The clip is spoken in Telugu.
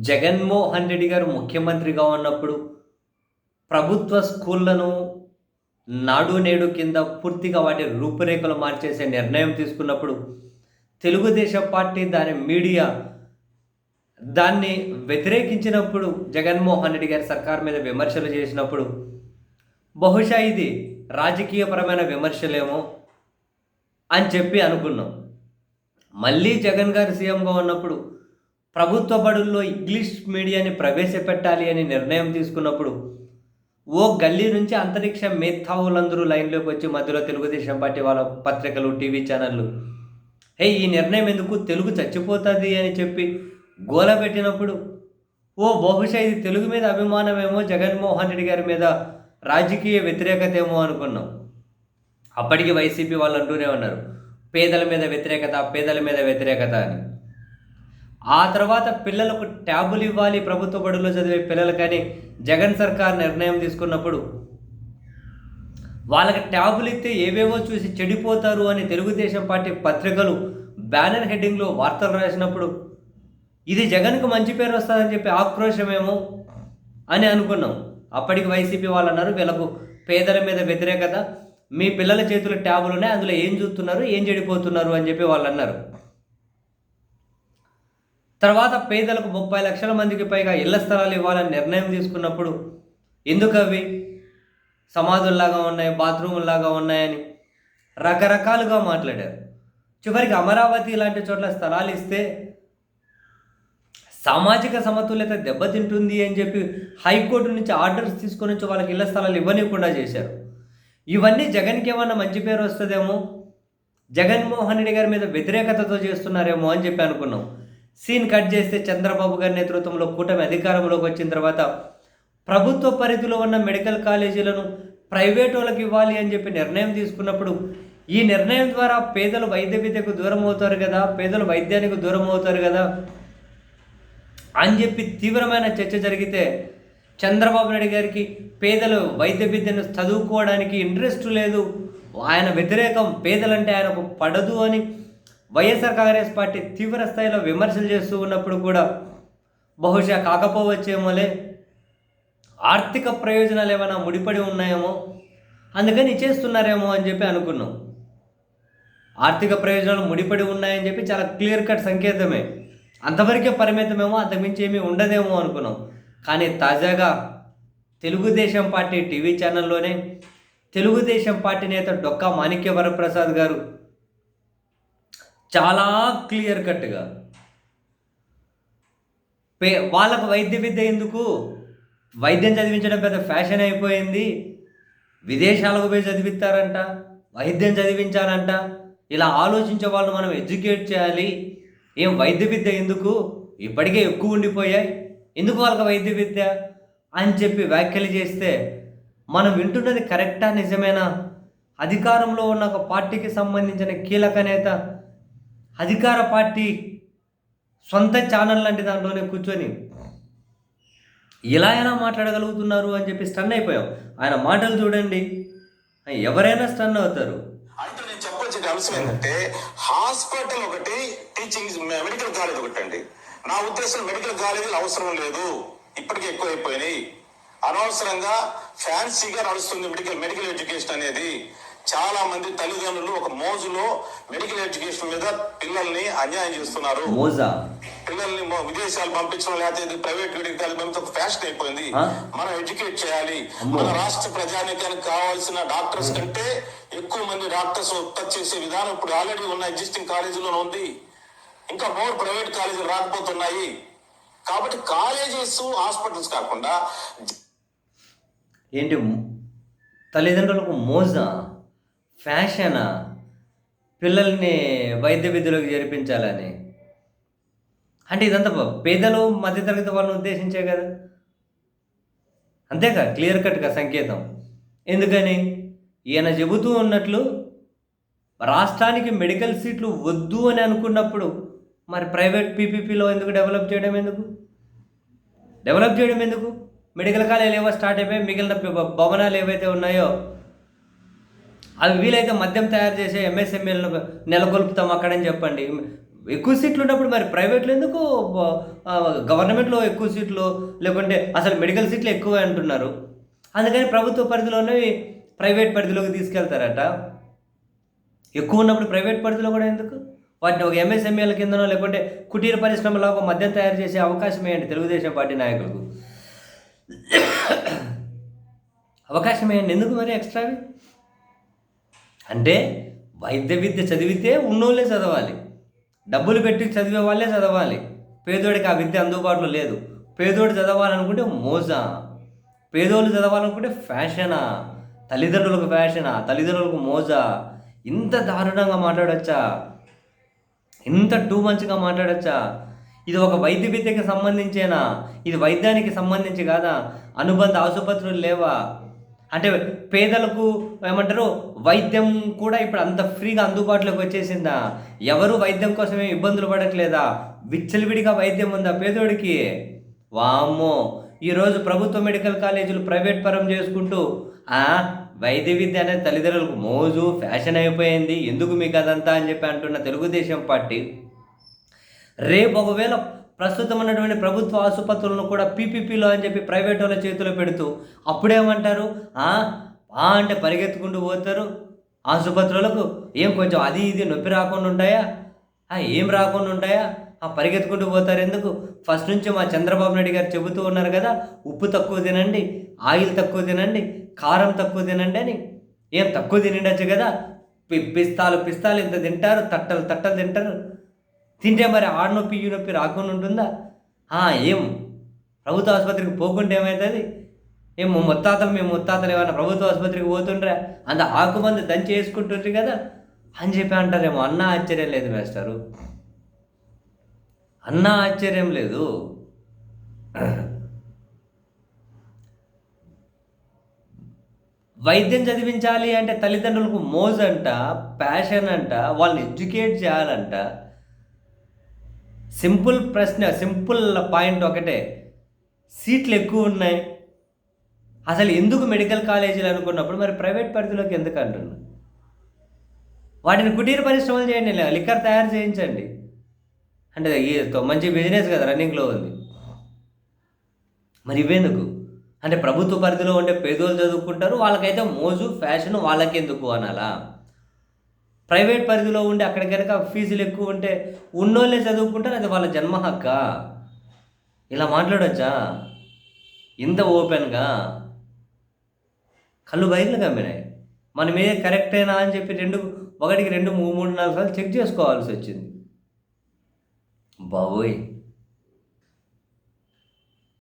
జగన్మోహన్ రెడ్డి గారు ముఖ్యమంత్రిగా ఉన్నప్పుడు ప్రభుత్వ స్కూళ్లను నాడు నేడు కింద పూర్తిగా వాటి రూపురేఖలు మార్చేసే నిర్ణయం తీసుకున్నప్పుడు తెలుగుదేశం పార్టీ దాని మీడియా దాన్ని వ్యతిరేకించినప్పుడు జగన్మోహన్ రెడ్డి గారి సర్కార్ మీద విమర్శలు చేసినప్పుడు బహుశా ఇది రాజకీయపరమైన విమర్శలేమో అని చెప్పి అనుకున్నాం. మళ్ళీ జగన్ గారు సీఎంగా ఉన్నప్పుడు ప్రభుత్వ బడుల్లో ఇంగ్లీష్ మీడియాని ప్రవేశపెట్టాలి అని నిర్ణయం తీసుకున్నప్పుడు ఓ గల్లీ నుంచి అంతరిక్ష మేధావులందరూ లైన్లోకి వచ్చి మధ్యలో తెలుగుదేశం పార్టీ వాళ్ళ పత్రికలు, టీవీ ఛానళ్ళు ఈ నిర్ణయం ఎందుకు, తెలుగు చచ్చిపోతుంది అని చెప్పి గోల పెట్టినప్పుడు బహుశా ఇది తెలుగు మీద అభిమానమేమో, జగన్మోహన్ రెడ్డి గారి మీద రాజకీయ వ్యతిరేకత ఏమో అనుకున్నాం. అప్పటికి వైసీపీ వాళ్ళు అంటూనే ఉన్నారు పేదల మీద వ్యతిరేకత, పేదల మీద వ్యతిరేకత అని. ఆ తర్వాత పిల్లలకు ట్యాబులు ఇవ్వాలి ప్రభుత్వ బడుల్లో చదివే పిల్లలకని జగన్ సర్కార్ నిర్ణయం తీసుకున్నప్పుడు వాళ్ళకి ట్యాబులు ఇస్తే ఏవేవో చూసి చెడిపోతారు అని తెలుగుదేశం పార్టీ పత్రికలు బ్యానర్ హెడ్డింగ్లో వార్తలు రాసినప్పుడు ఇది జగన్కు మంచి పేరు వస్తుందని చెప్పి ఆక్రోశమేమో అని అనుకున్నాం. అప్పటికి వైసీపీ వాళ్ళు అన్నారు వీళ్ళకు పేదల మీద వ్యతిరేకత, మీ పిల్లల చేతుల ట్యాబులు ఉన్నాయి, అందులో ఏం చూస్తున్నారు, ఏం చెడిపోతున్నారు అని చెప్పి వాళ్ళు అన్నారు. తర్వాత పేదలకు 30 లక్షల మందికి పైగా ఇళ్ల స్థలాలు ఇవ్వాలని నిర్ణయం తీసుకున్నప్పుడు ఎందుకు అవి సమాధుల్లాగా ఉన్నాయి, బాత్రూముల్లాగా ఉన్నాయని రకరకాలుగా మాట్లాడారు. చివరికి అమరావతి లాంటి చోట్ల స్థలాలు ఇస్తే సామాజిక సమతుల్యత దెబ్బతింటుంది అని చెప్పి హైకోర్టు నుంచి ఆర్డర్స్ తీసుకొని వచ్చి వాళ్ళకి ఇళ్ల స్థలాలు ఇవ్వనివ్వకుండా చేశారు. ఇవన్నీ జగన్కి ఏమన్నా మంచి పేరు వస్తుందేమో, జగన్మోహన్ రెడ్డి గారి మీద వ్యతిరేకతతో చేస్తున్నారేమో అని చెప్పి అనుకున్నాం. సీన్ కట్ చేస్తే చంద్రబాబు గారి నేతృత్వంలో కూటమి అధికారంలోకి వచ్చిన తర్వాత ప్రభుత్వ పరిధిలో ఉన్న మెడికల్ కాలేజీలను ప్రైవేట్ వాళ్ళకి ఇవ్వాలి అని చెప్పి నిర్ణయం తీసుకున్నప్పుడు ఈ నిర్ణయం ద్వారా పేదలు వైద్య విద్యకు దూరం అవుతారు కదా, పేదలు వైద్యానికి దూరం అవుతారు కదా అని చెప్పి తీవ్రమైన చర్చ జరిగితే చంద్రబాబు నాయుడు గారికి పేదలు వైద్య విద్యను చదువుకోవడానికి ఇంట్రెస్ట్ లేదు, ఆయన వ్యతిరేకం, పేదలంటే ఆయనకు పడదు అని వైఎస్ఆర్ కాంగ్రెస్ పార్టీ తీవ్ర స్థాయిలో విమర్శలు చేస్తూ ఉన్నప్పుడు కూడా బహుశా కాకపోవచ్చేమోలే, ఆర్థిక ప్రయోజనాలు ఏమైనా ముడిపడి ఉన్నాయేమో అందుకని చేస్తున్నారేమో అని చెప్పి అనుకున్నాం. ఆర్థిక ప్రయోజనాలు ముడిపడి ఉన్నాయని చెప్పి చాలా క్లియర్ కట్ సంకేతమే, అంతవరకే పరిమితమేమో, అంతకుమించి ఏమీ ఉండదేమో అనుకున్నాం. కానీ తాజాగా తెలుగుదేశం పార్టీ టీవీ ఛానల్లోనే తెలుగుదేశం పార్టీ నేత డొక్కా మాణిక్య వరప్రసాద్ గారు చాలా క్లియర్ కట్గా వాళ్ళకు వైద్య విద్య ఎందుకు, వైద్యం చదివించడం పెద్ద ఫ్యాషన్ అయిపోయింది, విదేశాలకు పోయి చదివిస్తారంట, వైద్యం చదివించాలంట, ఇలా ఆలోచించే వాళ్ళు మనం ఎడ్యుకేట్ చేయాలి, ఏం వైద్య విద్య ఎందుకు, ఇప్పటికే ఎక్కువ ఉండిపోయాయి, ఎందుకు వాళ్ళకి వైద్య విద్య అని చెప్పి వ్యాఖ్యలు చేస్తే మనం వింటున్నది కరెక్టా, నిజమేనా? అధికారంలో ఉన్న ఒక పార్టీకి సంబంధించిన కీలక నేత అధికార పార్టీ సొంత ఛానల్ లాంటి దాంట్లోనే కూర్చొని ఇలా ఎలా మాట్లాడగలుగుతున్నారు అని చెప్పి స్టన్ అయిపోయాం. ఆయన మాటలు చూడండి, ఎవరైనా స్టన్ అవుతారు. అంటే నేను చెప్పొచ్చిన అంశం ఏంటంటే హాస్పిటల్ ఒకటి, టీచింగ్ మెడికల్ కాలేజ్ ఒకటి అండి. నా ఉద్దేశం మెడికల్ కాలేజీలు అవసరం లేదు, ఇప్పటికే ఎక్కువైపోయినాయి, అనవసరంగా ఫ్యాన్సీగా నడుస్తుంది మెడికల్ ఎడ్యుకేషన్ అనేది. చాలా మంది తల్లిదండ్రులు ఒక మోజులో మెడికల్ ఎడ్యుకేషన్ మీద పిల్లల్ని అన్యాయం చేస్తున్నారు. పిల్లల్ని విదేశాలు పంపించడం, లేకపోతే ప్రైవేట్ మెడికల్ కాలేజ్ ఒక ఫ్యాషన్ అయిపోయింది. మనం ఎడ్యుకేట్ చేయాలి, మన రాష్ట్ర ప్రజానికానికి కావాల్సిన డాక్టర్స్ కంటే ఎక్కువ మంది డాక్టర్స్ ఉత్పత్తి చేసే విధానం ఇప్పుడు ఆల్రెడీ ఉన్న ఎగ్జిస్టింగ్ కాలేజీలోనే ఉంది, ఇంకా మోర్ ప్రైవేట్ కాలేజీలు రాకపోతున్నాయి. కాబట్టి కాలేజెస్, హాస్పిటల్స్ కాకుండా ఏంటి తల్లిదండ్రులకు మోజా, ఫ్యాషనా, పిల్లల్ని వైద్య విద్యలోకి చేర్పించాలని, అంటే ఇదంతా పేదలు మధ్యతరగతి వాళ్ళని ఉద్దేశించే కదా, అంతేగా క్లియర్ కట్గా సంకేతం. ఎందుకని ఈయన చెబుతూ ఉన్నట్లు రాష్ట్రానికి మెడికల్ సీట్లు వద్దు అని అనుకున్నప్పుడు మరి ప్రైవేట్ పీపీపీలో ఎందుకు డెవలప్ చేయడం ఎందుకు? మెడికల్ కాలేజీలు ఏవో స్టార్ట్ అయిపోయి మిగిలిన భవనాలు ఏవైతే ఉన్నాయో అవి వీలైతే మద్యం తయారు చేసే ఎంఎస్ఎంఈలను నెలకొల్పుతాం అక్కడని చెప్పండి. ఎక్కువ సీట్లు ఉన్నప్పుడు మరి ప్రైవేట్లో ఎందుకు గవర్నమెంట్లో ఎక్కువ సీట్లు లేకుంటే అసలు మెడికల్ సీట్లు ఎక్కువ అంటున్నారు. అందుకని ప్రభుత్వ పరిధిలో ఉన్నవి ప్రైవేట్ పరిధిలోకి తీసుకెళ్తారట. ఎక్కువ ఉన్నప్పుడు ప్రైవేట్ పరిధిలో కూడా ఎందుకు? వాటిని ఒక ఎంఎస్ఎంఈల కిందనో లేకుంటే కుటీర పరిశ్రమలో ఒక మద్యం తయారు చేసే అవకాశం వేయండి తెలుగుదేశం పార్టీ నాయకులకు. అవకాశం వేయండి. ఎందుకు మరి ఎక్స్ట్రావి? అంటే వైద్య విద్య చదివితే ఉన్నోళ్ళే చదవాలి, డబ్బులు పెట్టి చదివే వాళ్ళే చదవాలి. పేదోడికి ఆ విద్య అందుబాటులో లేదు. పేదోడు చదవాలనుకుంటే మోజా, పేదోళ్ళు చదవాలనుకుంటే ఫ్యాషనా, తల్లిదండ్రులకు ఫ్యాషనా, తల్లిదండ్రులకు మోజా. ఇంత దారుణంగా మాట్లాడచ్చా? ఇంత టూ మచ్గా మాట్లాడచ్చా? ఇది ఒక వైద్య విద్యకి సంబంధించేనా? ఇది వైద్యానికి సంబంధించి కాదా? అనుబంధ ఆసుపత్రులు లేవా? అంటే పేదలకు ఏమంటారు వైద్యం కూడా ఇప్పుడు అంత ఫ్రీగా అందుబాటులోకి వచ్చేసిందా? ఎవరు వైద్యం కోసమే ఇబ్బందులు పడట్లేదా? విచ్చలవిడిగా వైద్యం ఉందా పేదోడికి? వామ్మో, ఈరోజు ప్రభుత్వ మెడికల్ కాలేజీలు ప్రైవేట్ పరం చేసుకుంటూ వైద్య విద్య అనేది తల్లిదండ్రులకు మోజు ఫ్యాషన్ అయిపోయింది, ఎందుకు మీకు అదంతా అని చెప్పి అంటున్న తెలుగుదేశం పార్టీ రేపు ఒకవేళ ప్రస్తుతం ఉన్నటువంటి ప్రభుత్వ ఆసుపత్రులను కూడా పీపీపీలో అని చెప్పి ప్రైవేట్ వాళ్ళ చేతిలో పెడుతూ అప్పుడేమంటారు? అంటే పరిగెత్తుకుంటూ పోతారు ఆసుపత్రులకు. ఏం కొంచెం అది ఇది నొప్పి రాకుండా ఉంటాయా? ఏం రాకుండా ఉంటాయా? పరిగెత్తుకుంటూ పోతారు ఎందుకు? ఫస్ట్ నుంచి మా చంద్రబాబు నాయుడు గారు చెబుతూ ఉన్నారు కదా, ఉప్పు తక్కువ తినండి, ఆయిల్ తక్కువ తినండి, కారం తక్కువ తినండి అని. ఏం తక్కువ తినండొచ్చు కదా? పిస్తాలు ఇంత తింటారు, తట్టలు తింటారు. తింటే మరి ఆడ నొప్పి ఈ నొప్పి రాకుండా ఉంటుందా? ఏం ప్రభుత్వ ఆసుపత్రికి పోకుంటే ఏమవుతుంది? ఏం మేము ముత్తాతలు ఏమైనా ప్రభుత్వ ఆసుపత్రికి పోతుండ్రా? అంత ఆకుమంది దంచి వేసుకుంటుండ్రు కదా అని చెప్పి అంటారేమో. అన్నా ఆశ్చర్యం లేదు మాస్టరు, అన్నా ఆశ్చర్యం లేదు. వైద్యం చదివించాలి అంటే తల్లిదండ్రులకు మోజ్ అంట, ప్యాషన్ అంట, వాళ్ళని ఎడ్యుకేట్ చేయాలంట. సింపుల్ ప్రశ్న, సింపుల్ పాయింట్ ఒకటే, సీట్లు ఎక్కువ ఉన్నాయి. అసలు ఎందుకు మెడికల్ కాలేజీలు అనుకున్నప్పుడు మరి ప్రైవేట్ పరిధిలోకి ఎందుకు అంటున్నా? వాటిని కుటీర పరిశ్రమలు చేయండి, లిక్కర్ తయారు చేయించండి. అంటే మంచి బిజినెస్ కదా, రన్నింగ్లో ఉంది. మరి ఇవేందుకు? అంటే ప్రభుత్వ పరిధిలో ఉండే పేదోళ్ళు చదువుకుంటారు, వాళ్ళకైతే మోజు ఫ్యాషన్, వాళ్ళకెందుకు అనాలా? ప్రైవేట్ పరిధిలో ఉండి అక్కడ కనుక ఫీజులు ఎక్కువ ఉంటే ఉన్నోళ్ళే చదువుకుంటారు, అది వాళ్ళ జన్మ హక్క. ఇలా మాట్లాడొచ్చా ఇంత ఓపెన్గా? కళ్ళు బయర్లు కమ్మినాయి. మన మీద కరెక్టేనా అని చెప్పి 1కి 2, 3, 4 సార్లు చెక్ చేసుకోవాల్సి వచ్చింది. బాబోయ్.